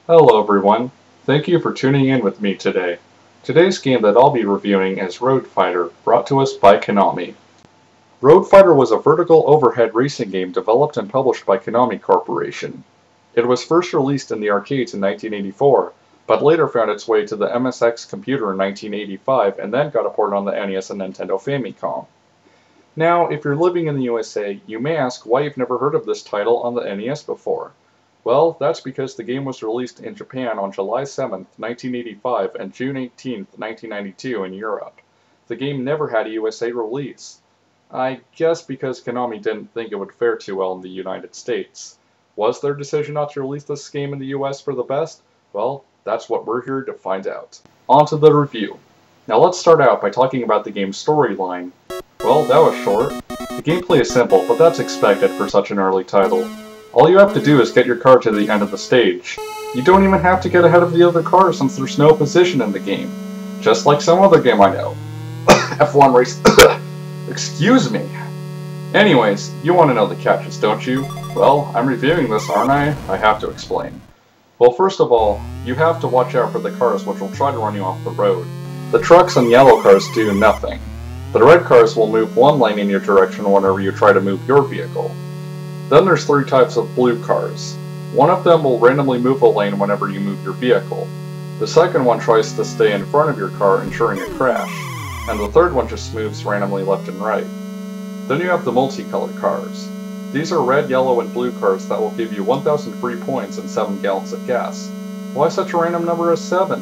Hello everyone, thank you for tuning in with me today. Today's game that I'll be reviewing is Rōdofaitā, brought to us by Konami. Rōdofaitā was a vertical overhead racing game developed and published by Konami Corporation. It was first released in the arcades in 1984, but later found its way to the MSX computer in 1985 and then got a port on the NES and Nintendo Famicom. Now, if you're living in the USA, you may ask why you've never heard of this title on the NES before. Well, that's because the game was released in Japan on July 7, 1985 and June 18, 1992 in Europe. The game never had a USA release. I guess because Konami didn't think it would fare too well in the United States. Was their decision not to release this game in the US for the best? Well, that's what we're here to find out. On to the review. Now let's start out by talking about the game's storyline. Well, that was short. The gameplay is simple, but that's expected for such an early title. All you have to do is get your car to the end of the stage. You don't even have to get ahead of the other cars since there's no position in the game. Just like some other game I know. F1 race. Excuse me. Anyways, you want to know the catches, don't you? Well, I'm reviewing this, aren't I? I have to explain. Well, first of all, you have to watch out for the cars which will try to run you off the road. The trucks and yellow cars do nothing. The red cars will move one lane in your direction whenever you try to move your vehicle. Then there's three types of blue cars. One of them will randomly move a lane whenever you move your vehicle. The second one tries to stay in front of your car, ensuring a crash. And the third one just moves randomly left and right. Then you have the multicolored cars. These are red, yellow, and blue cars that will give you 1,000 free points and 7 gallons of gas. Why such a random number as 7?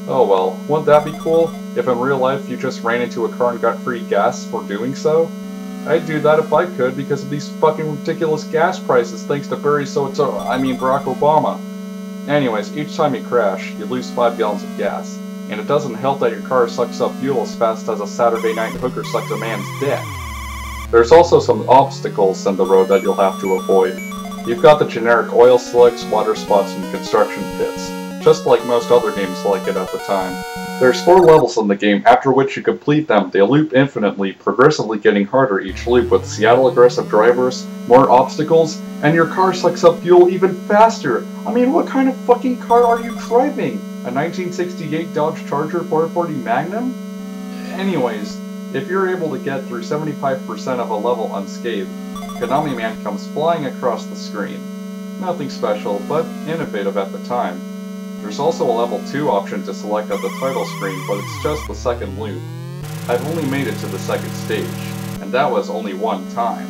Oh well, wouldn't that be cool if in real life you just ran into a car and got free gas for doing so? I'd do that if I could because of these fucking ridiculous gas prices thanks to Barack Obama. Anyways, each time you crash, you lose 5 gallons of gas. And it doesn't help that your car sucks up fuel as fast as a Saturday night hooker sucks a man's dick. There's also some obstacles in the road that you'll have to avoid. You've got the generic oil slicks, water spots, and construction pits, just like most other games like it at the time. There's 4 levels in the game, after which you complete them, they loop infinitely, progressively getting harder each loop with Seattle-aggressive drivers, more obstacles, and your car sucks up fuel even faster! I mean, what kind of fucking car are you driving? A 1968 Dodge Charger 440 Magnum? Anyways, if you're able to get through 75% of a level unscathed, Konami Man comes flying across the screen. Nothing special, but innovative at the time. There's also a level 2 option to select at the title screen, but it's just the second loop. I've only made it to the second stage, and that was only one time.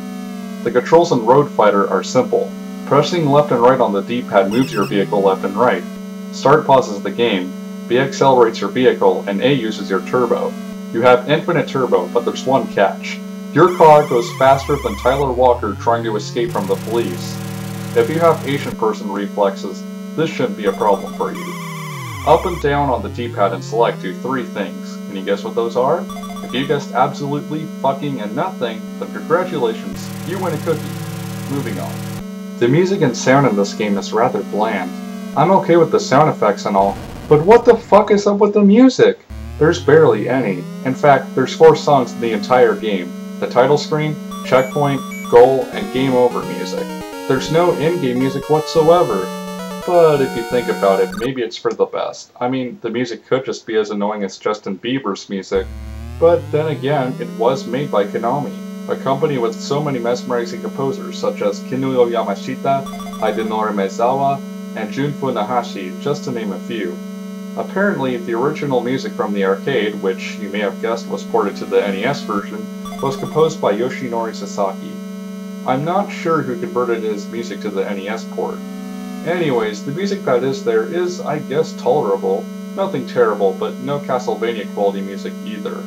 The controls in Rōdofaitā are simple. Pressing left and right on the D-pad moves your vehicle left and right. Start pauses the game, B accelerates your vehicle, and A uses your turbo. You have infinite turbo, but there's one catch. Your car goes faster than Tyler Walker trying to escape from the police. If you have Asian person reflexes, this shouldn't be a problem for you. Up and down on the D-pad and select do 3 things. Can you guess what those are? If you guessed absolutely fucking and nothing, then congratulations, you win a cookie. Moving on. The music and sound in this game is rather bland. I'm okay with the sound effects and all, but what the fuck is up with the music? There's barely any. In fact, there's 4 songs in the entire game. The title screen, checkpoint, goal, and game over music. There's no in-game music whatsoever. But if you think about it, maybe it's for the best. I mean, the music could just be as annoying as Justin Bieber's music. But then again, it was made by Konami, a company with so many mesmerizing composers such as Kinuyo Yamashita, Hidenori Maezawa, and Jun Funahashi, just to name a few. Apparently, the original music from the arcade, which you may have guessed was ported to the NES version, was composed by Yoshinori Sasaki. I'm not sure who converted his music to the NES port. Anyways, the music that is there is, I guess, tolerable. Nothing terrible, but no Castlevania quality music either.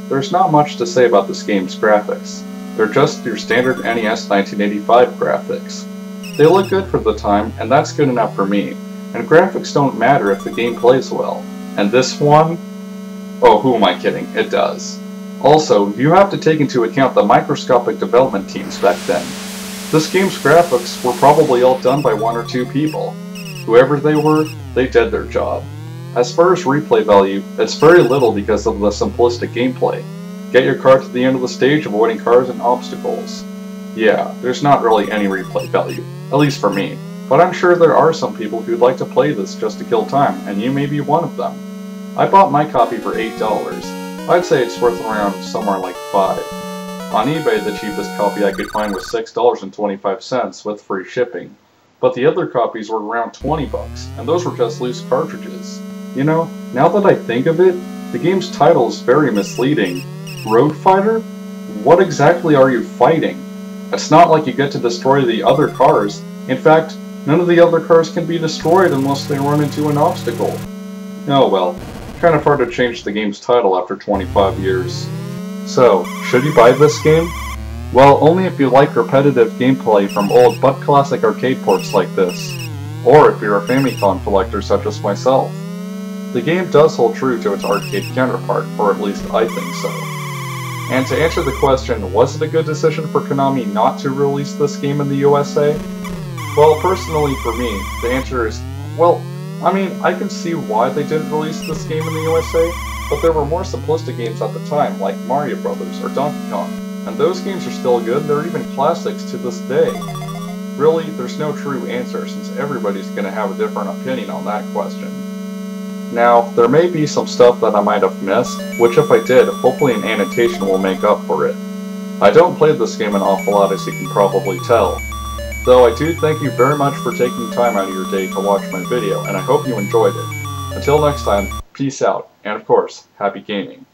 There's not much to say about this game's graphics. They're just your standard NES 1985 graphics. They look good for the time, and that's good enough for me. And graphics don't matter if the game plays well. And this one? Oh, who am I kidding? It does. Also, you have to take into account the microscopic development teams back then. This game's graphics were probably all done by 1 or 2 people. Whoever they were, they did their job. As far as replay value, it's very little because of the simplistic gameplay. Get your car to the end of the stage avoiding cars and obstacles. Yeah, there's not really any replay value, at least for me. But I'm sure there are some people who'd like to play this just to kill time, and you may be one of them. I bought my copy for $8. I'd say it's worth around somewhere like $5. On eBay, the cheapest copy I could find was $6.25 with free shipping. But the other copies were around 20 bucks, and those were just loose cartridges. You know, now that I think of it, the game's title is very misleading. Road Fighter? What exactly are you fighting? It's not like you get to destroy the other cars. In fact, none of the other cars can be destroyed unless they run into an obstacle. Oh well, kind of hard to change the game's title after 25 years. So, should you buy this game? Well, only if you like repetitive gameplay from old but classic arcade ports like this, or if you're a Famicom collector such as myself. The game does hold true to its arcade counterpart, or at least I think so. And to answer the question, was it a good decision for Konami not to release this game in the USA? Well, personally for me, the answer is, well, I mean, I can see why they didn't release this game in the USA, but there were more simplistic games at the time, like Mario Brothers or Donkey Kong, and those games are still good, they're even classics to this day. Really, there's no true answer, since everybody's gonna have a different opinion on that question. Now, there may be some stuff that I might have missed, which if I did, hopefully an annotation will make up for it. I don't play this game an awful lot, as you can probably tell. Though I do thank you very much for taking time out of your day to watch my video, and I hope you enjoyed it. Until next time, peace out, and of course, happy gaming.